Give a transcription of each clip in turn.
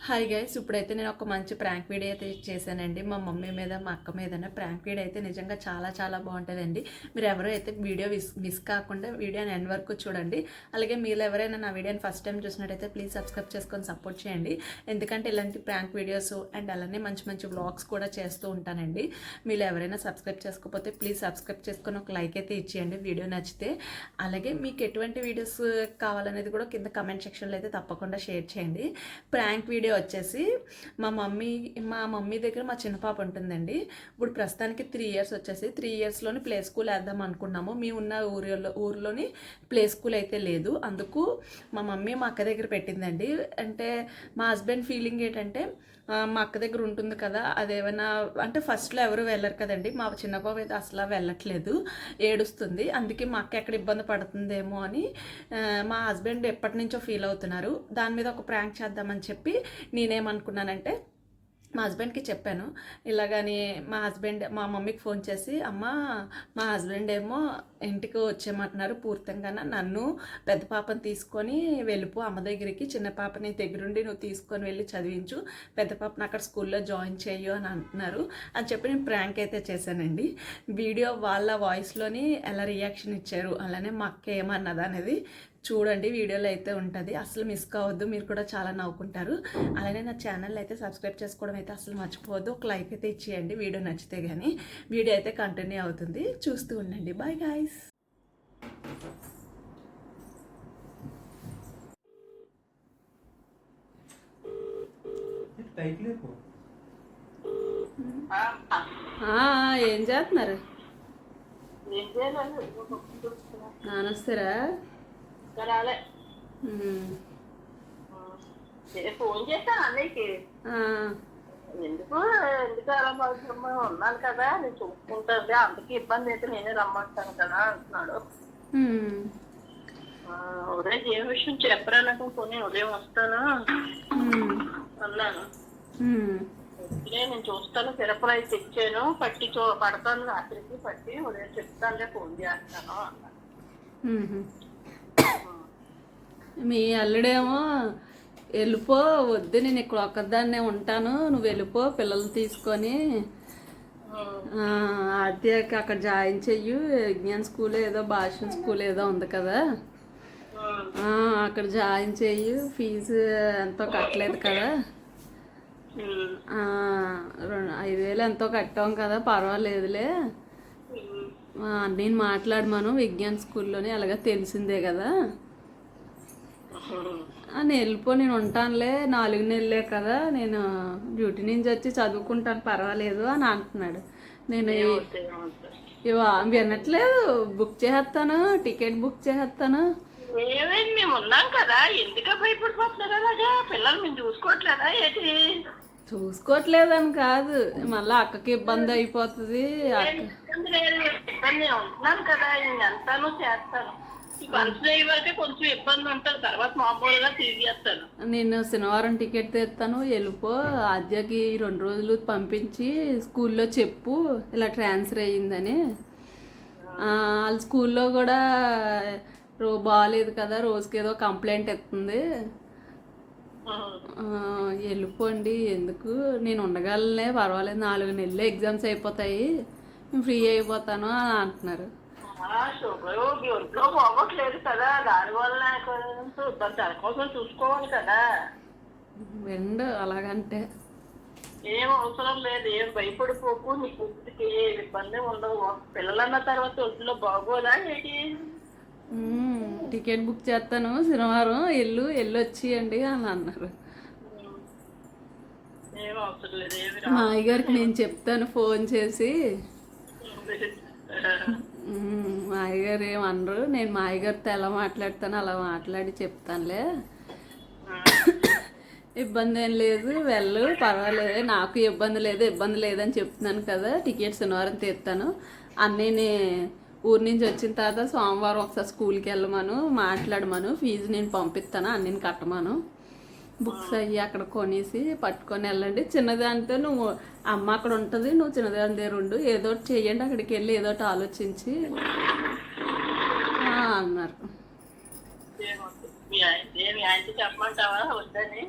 Hi guys, ఇప్పుడైతే నేను ఒక మంచి ప్రాంక్ వీడియో అయితే చేశానండి. మా మమ్మీ మీద, మా అక్క మీద. ప్రాంక్ వీడియో అయితే నిజంగా చాలా చాలా బాగుంటుందండి. మీరు ఎవరో అయితే వీడియో మిస్ కాకుండా వీడియోని ఎండ్ వరకు చూడండి. అలాగే మీరు ఎవరైనా నా వీడియోని ఫస్ట్ టైం చూసినట్టయితే ప్లీజ్ సబ్స్క్రైబ్ చేసుకొని సపోర్ట్ చేయండి. ఎందుకంటే ఇలాంటి ప్రాంక్ వీడియోస్ అండ్ అలానే మంచి మంచి వ్లాగ్స్ కూడా చేస్తూ ఉంటానండి. మీరు ఎవరైనా సబ్స్క్రైబ్ చేసుకోకపోతే ప్లీజ్ సబ్స్క్రైబ్ చేసుకొని ఒక లైక్ అయితే ఇచ్చేయండి వీడియో నచ్చితే. అలాగే మీకు ఎటువంటి వీడియోస్ కావాలనేది కూడా కింద కమెంట్ సెక్షన్లో అయితే తప్పకుండా షేర్ చేయండి. ప్రాంక్ వీడియో వచ్చేసి మా మమ్మీ దగ్గర మా చిన్న పాప ఉంటుందండి. ఇప్పుడు ప్రస్తుతానికి 3 ఇయర్స్ వచ్చేసి 3 ఇయర్స్లోని ప్లే స్కూల్ వేద్దాం అనుకున్నాము. మేము ఉన్న ఊరిలోని ప్లే స్కూల్ అయితే లేదు. అందుకు మా మమ్మీ మా అక్క దగ్గర పెట్టిందండి. అంటే మా హస్బెండ్ ఫీలింగ్ ఏంటంటే మా అక్క దగ్గర ఉంటుంది కదా, అదేమైనా అంటే ఫస్ట్లో ఎవరు వెళ్ళరు కదండి. మా చిన్న పాప అయితే అసలు వెళ్ళట్లేదు, ఏడుస్తుంది. అందుకే మా అక్క ఎక్కడ ఇబ్బంది పడుతుందేమో అని మా హస్బెండ్ ఎప్పటి నుంచో ఫీల్ అవుతున్నారు. దాని మీద ఒక ప్రాంక్ చేద్దామని చెప్పి నేనేమనుకున్నానంటే మా హస్బెండ్కి చెప్పాను ఇలాగని. మా మమ్మీకి ఫోన్ చేసి, అమ్మ మా హస్బెండ్ ఏమో ఇంటికి వచ్చేయమంటున్నారు పూర్తిగా, నన్ను పెద్ద పాపని తీసుకొని వెళ్ళిపో అమ్మ దగ్గరికి, చిన్న పాపని దగ్గరుండి నువ్వు తీసుకొని వెళ్ళి చదివించు, పెద్ద పాపని అక్కడ స్కూల్లో జాయిన్ చేయు అని అంటున్నారు అని చెప్పి నేను ప్రాంక్ అయితే చేశానండి. వీడియో వాళ్ళ వాయిస్లోని ఎలా రియాక్షన్ ఇచ్చారు, అలానే మా అక్క ఏమన్నది అనేది చూడండి. వీడియోలో అయితే ఉంటుంది, అసలు మిస్ కావద్దు. మీరు కూడా చాలా నవ్వుకుంటారు. అలానే నా ఛానల్ అయితే సబ్స్క్రైబ్ చేసుకోవడం అయితే అసలు మర్చిపోవద్దు. ఒక లైక్ అయితే ఇచ్చేయండి వీడియో నచ్చితే. కానీ వీడియో అయితే కంటిన్యూ అవుతుంది, చూస్తూ ఉండండి. Bye guys. ఏం చేస్తున్నారు? నానొస్తారా? ఫోన్ చేశాను అన్నయ్యకి. ఎందుకు అలా ఉన్నాను కదా, నేను చూసుకుంటాను, అందుకే ఇబ్బంది అయితే నేనే రమ్మంటాను కదా అంటున్నాడు. ఉదయం ఏ విషయం చెప్పరా నాకు, కొన్ని ఉదయం వస్తాను అన్నాను. నేను చూస్తాను, సిరపులు అయితే తెచ్చాను, పట్టి పడతాను, రాత్రికి పట్టి ఉదయం చెప్తానులే, ఫోన్ చేస్తాను అన్నాను. మీ అల్లుడేమో వెళ్ళిపో, వద్దు నేను ఇక్కడ ఒక్కదాన్నే ఉంటాను, నువ్వు వెళ్ళిపో పిల్లలు తీసుకొని, ఆద్యకి అక్కడ జాయిన్ చెయ్యు, విజ్ఞాన్ స్కూల్ ఏదో భాష స్కూల్ ఏదో ఉంది కదా, అక్కడ జాయిన్ చెయ్యు, ఫీజు ఎంతో కట్టలేదు కదా, 5,000 ఎంతో కట్టాం కదా, పర్వాలేదులే, నేను మాట్లాడమను విజ్ఞాన్ స్కూల్లోనే, అలాగే తెలిసిందే కదా, నేను వెళ్ళిపో, నేను ఉంటానులే, 4 నెలలే కదా, నేను డ్యూటీ నుంచి వచ్చి చదువుకుంటాను పర్వాలేదు అని అంటున్నాడు. నేను వినట్లేదు, బుక్ చేసేస్తాను, టికెట్ బుక్ చేసేస్తాను. మేము ఉన్నాం కదా, ఎందుకు భయపడిపోతున్నారు అలాగా? పిల్లలు మేము చూసుకోవట్లేదా ఏంటి? చూసుకోవట్లేదని కాదు, మళ్ళీ అక్కకి ఇబ్బంది అయిపోతుంది. ఉంటున్నాను కదా, ఎంతాను చేస్తాను, కొంచెం ఇబ్బంది ఉంటుంది, తర్వాత మామూలుగా తిరిగేస్తాను. నేను శనివారం టికెట్ తెస్తాను, వెళ్ళిపో, ఆద్యకి 2 రోజులు పంపించి స్కూల్లో చెప్పు ఇలా ట్రాన్స్ఫర్ అయ్యిందని. వాళ్ళ స్కూల్లో కూడా బాగాలేదు కదా, రోజుకి ఏదో కంప్లైంట్ ఎత్తుంది, వెళ్ళిపోండి, ఎందుకు నేను ఉండగలనే, పర్వాలేదు, 4 నెలలు ఎగ్జామ్స్ అయిపోతాయి, నేను ఫ్రీ అయిపోతాను అని అంటున్నారు. ఒంట్లో పోగొట్లేదు కదా, దానివల్ల తన కోసం చూసుకోవాలి కదా. వెండు అలాగంటే ఏం అవసరం లేదు, ఏం భయపడిపోకు, నీ కూతురికి ఏ ఇబ్బంది ఉండవు, పిల్లలన్న తర్వాత ఒంట్లో బాగోదా ఏంటి? టికెట్ బుక్ చేస్తాను, శనివారం వెళ్ళొచ్చేయండి అని అన్నారు. ఏం అవసరం లేదు, మా అయ్యగారికి నేను చెప్తాను ఫోన్ చేసి. మా అయ్యగారు ఏమనరు, నేను మా అయ్యగారితో ఎలా మాట్లాడతాను అలా మాట్లాడి చెప్తానులే, ఇబ్బంది ఏం లేదు, వెళ్ళు, పర్వాలేదు, నాకు ఇబ్బంది లేదని చెప్తున్నాను కదా, టికెట్ శనివారం తీస్తాను, అన్నీ ఊరి నుంచి వచ్చిన తర్వాత సోమవారం ఒకసారి స్కూల్కి వెళ్ళమను, మాట్లాడమను, ఫీజు నేను పంపిస్తాను, అన్నీ కట్టమను, బుక్స్ అయ్యి అక్కడ కొనేసి పట్టుకొని వెళ్ళండి, చిన్నదానితో నువ్వు అమ్మ అక్కడ ఉంటుంది, నువ్వు చిన్నదాని దగ్గర ఉండు, ఏదో ఒకటి చెయ్యండి, అక్కడికి వెళ్ళి ఏదో ఒకటి ఆలోచించి అన్నారు. చెప్పమంటావా వద్దని?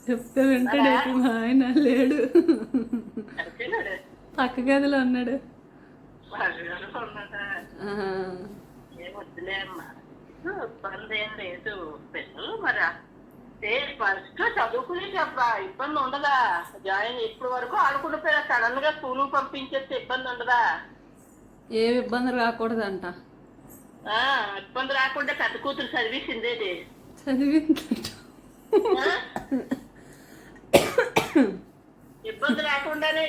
చెప్తే వింటాడు. మా ఆయన లేడు, అడిగినాడు పక్క గదిలో ఉన్నాడు. ఉన్నాడా? ఏం వద్దులే అమ్మా, ఇబ్బంది ఏం లేదు. పిల్లలు మరి ఫస్ట్ చదువుకుని ఇబ్బంది ఉండదా? జాయిన్ ఇప్పుడు వరకు ఆడుకుంటూ పోయినా సడన్ గా స్కూల్ పంపించేస్తే ఇబ్బంది ఉండదా? ఏ ఇబ్బంది రాకూడదంట. ఇబ్బంది రాకుండా పెద్ద కూతురు చదివిసిందేది. ఇబ్బంది రాకుండానే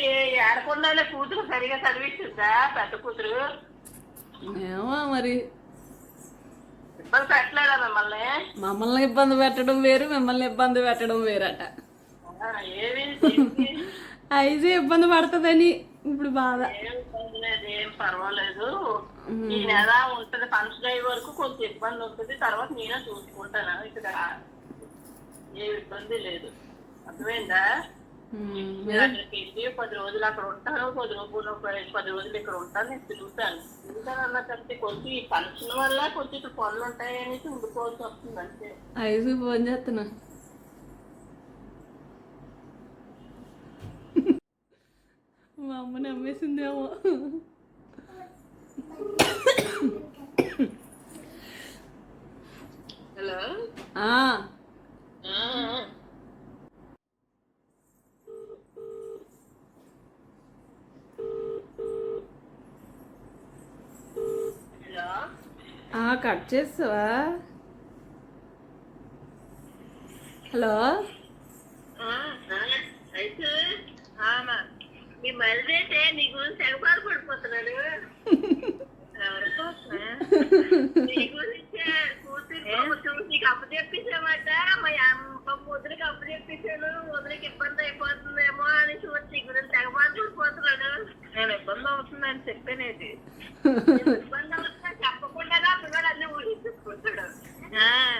ఏడకుండానే కూతురు సరిగా చదివిస్తుందా పెద్ద కూతురు? ఏమో మరి, ఇబ్బంది పెట్టలేదా మిమ్మల్ని? మమ్మల్ని ఇబ్బంది పెట్టడం వేరు, మిమ్మల్ని ఇబ్బంది పెట్టడం వేరట. ఏమి అయితే ఇబ్బంది పడుతుందని ఇప్పుడు బాధ. ఏం ఇబ్బంది లేదు, ఏం పర్వాలేదు. ఈ నెల ఉంటది ఫంక్షన్ అయ్యే వరకు కొంచెం ఇబ్బంది ఉంటుంది, తర్వాత నేనే చూసుకుంటాను. ఇక్కడ ఏ ఇబ్బంది లేదు, అర్థమైందా? అక్కడికి వెళ్ళి 10 రోజులు అక్కడ ఉంటాను, 10 రోజులు ఇక్కడ ఉంటాను, నేను తిరుగుతాను. తిరుగుతాను అన్నట్టు కొంచెం ఈ ఫంక్షన్ వల్ల కొంచెం ఇక్కడ పనులు ఉంటాయనేసి ఉండిపోవాల్సి వస్తుంది అంతే. ఐదు ఫోన్ చేస్తున్నా. మా అమ్మ నమ్మేసిందేమో. హలో, కట్ చేస్తావా? హలో, అయితే మీ మరిదైతే నీ గురించి ఎగబాటు పడిపోతున్నాడు. నీ గురించి కూతురు నీకు అప్పచెప్పించామట, మా ముద్రకి అప్పచెప్పించాను, ముద్రకి ఇబ్బంది అయిపోతుందేమో అని చూసి నీ గురించి ఎగబాటు పడిపోతున్నాడు. నేను ఇబ్బంది అవుతుందని చెప్పానేది. ఇబ్బంది అవుతుందని చెప్పకుండా పిల్లడు అన్ని ఊహించుకుంటాడు.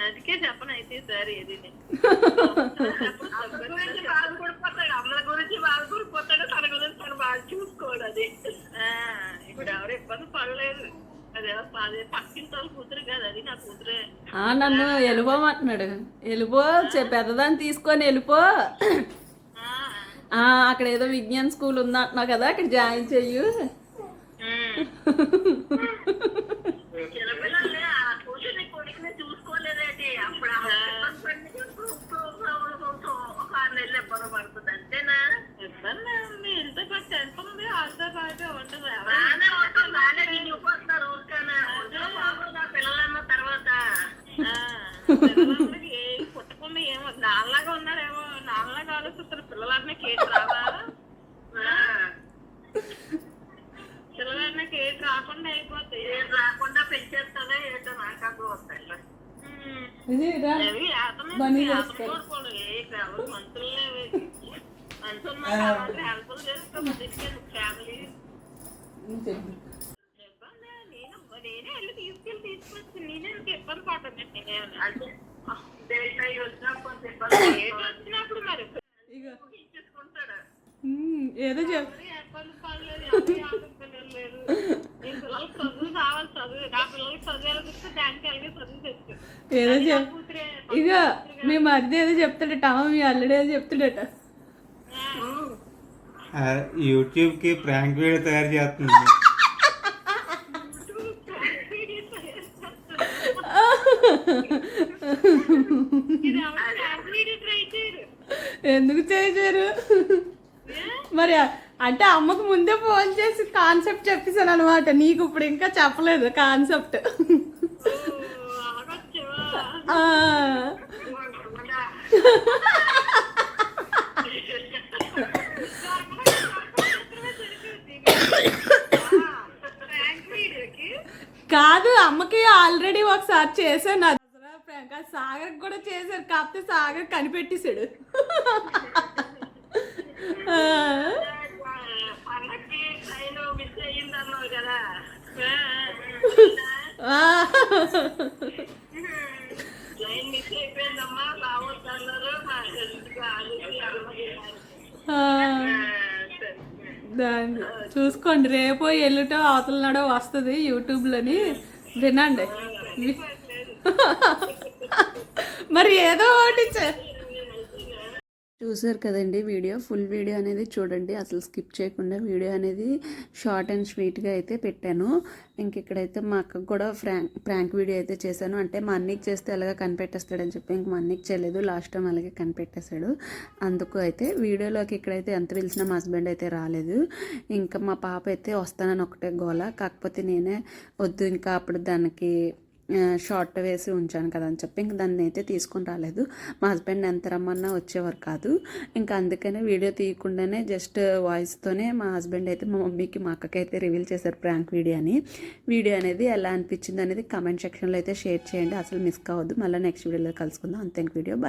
అందుకే చెప్పను అయితే సార్ ఏది గురించి బాధపడిపోతాడు, అమ్మల గురించి బాధపడిపోతాడు, తన గురించి తను బాగా చూసుకోడు. అది ఇప్పుడు ఎవరు ఇబ్బంది పడలేదు. అదేమో పక్కింటి వాళ్ళ కూతురు కాదు, అది నా కూతురే. నన్ను వెళ్ళిపోమంటున్నాడు. వెళ్ళిపో, పెద్దదాన్ని తీసుకొని వెళ్ళిపో, అక్కడ ఏదో విజ్ఞాన్ స్కూల్ ఉందంటున్నావు కదా, అక్కడ జాయిన్ చెయ్యు. చిన్నపిల్లల్ని ఆ కూతుర్ని కొడుకుని చూసుకోలేదేంటి? అప్పుడు ఒక 6 నెలలు ఇబ్బంది పడుతుంది అంతేనా? ఇబ్బంది ఉంది, ఇంత పెద్ద ఎంత ఉంది, అంత బయట ఉంటుంది. నిండిపోతున్నారు ఊరికైనా పిల్లలన్న తర్వాత పిల్లలందరికి ఏ పుట్టకుండా ఏమో నాన్నలాగా ఉన్నారేమో, నాన్నలాగా ఆలోచిస్తారు. పిల్లలన్నీ కేసు రావా? పిల్లలన్నకి ఏది రాకుండా అయిపోతాయి, ఏది రాకుండా పెంచేస్తుందో ఏంటో నాకు అర్థం వస్తాయి. హెల్ప్లు చేసుకో ఫ్యామిలీ. నేనే వెళ్ళి తీసుకొచ్చి నేనే ఇబ్బంది పడుతుంది. వచ్చినప్పుడు మరి ఇచ్చేసుకుంటాడు. ఏదో ఇబ్బంది పడలేదు, పిల్లలకి చదువు కావాలి, చదువు నా పిల్లలకి చదివేస్తే దానికి అలాగే చదువు తెచ్చు. ఏదో ఇక మీ మరిది ఏదో చెప్తాడట, మీ అల్లుడు ఏదో చెప్తాడట. యూట్యూబ్ కి ప్రాంక్ వీడియో తయారు చేస్తుంది. ఎందుకు చేయరు మరి? అంటే అమ్మకు ముందే ఫోన్ చేసి కాన్సెప్ట్ చెప్పేసాను అనమాట, నీకు ఇప్పుడు ఇంకా చెప్పలేదు కాన్సెప్ట్. కాదు, అమ్మకి ఆల్రెడీ ఒకసారి చేశాను, సాగర్ కూడా చేశారు, కాకపోతే సాగర్ కనిపెట్టేశాడు. దాన్ని చూసుకోండి, రేపో ఎల్లుటో అవతల నాడో వస్తుంది యూట్యూబ్లోని, వినండి. మరి ఏదో ఒకటి చూసారు కదండి వీడియో, ఫుల్ వీడియో అనేది చూడండి, అసలు స్కిప్ చేయకుండా వీడియో అనేది షార్ట్ అండ్ స్వీట్గా అయితే పెట్టాను. ఇంక ఇక్కడైతే మా అక్కకు కూడా ప్రాంక్ వీడియో అయితే చేశాను. అంటే మా అన్నయ్యకి చేస్తే అలాగా కనిపెట్టేస్తాడని చెప్పి ఇంక మా అన్నయ్యకి చేయలేదు, లాస్ట్ టైం అలాగే కనిపెట్టేశాడు. అందుకు అయితే వీడియోలోకి ఇక్కడైతే ఎంత పిలిచినా మా హస్బెండ్ అయితే రాలేదు. ఇంకా మా పాప అయితే వస్తానని ఒకటే గోల, కాకపోతే నేనే వద్దు ఇంకా అప్పుడు దానికి షార్ట్ వేసి ఉంచాను కదా అని చెప్పి ఇంక దాన్ని అయితే తీసుకొని రాలేదు. మా హస్బెండ్ ఎంత రమ్మన్నా వచ్చేవారు కాదు. ఇంకా అందుకనే వీడియో తీయకుండానే జస్ట్ వాయిస్తోనే మా హస్బెండ్ అయితే మా మమ్మీకి మా అక్కకి అయితే రివీల్ చేశారు ప్రాంక్ వీడియో అని. వీడియో అనేది ఎలా అనిపించింది అనేది కామెంట్ సెక్షన్లో అయితే షేర్ చేయండి, అసలు మిస్ కావద్దు. మళ్ళీ నెక్స్ట్ వీడియోలో కలుసుకుందాం. అంతే వీడియో, బాయ్.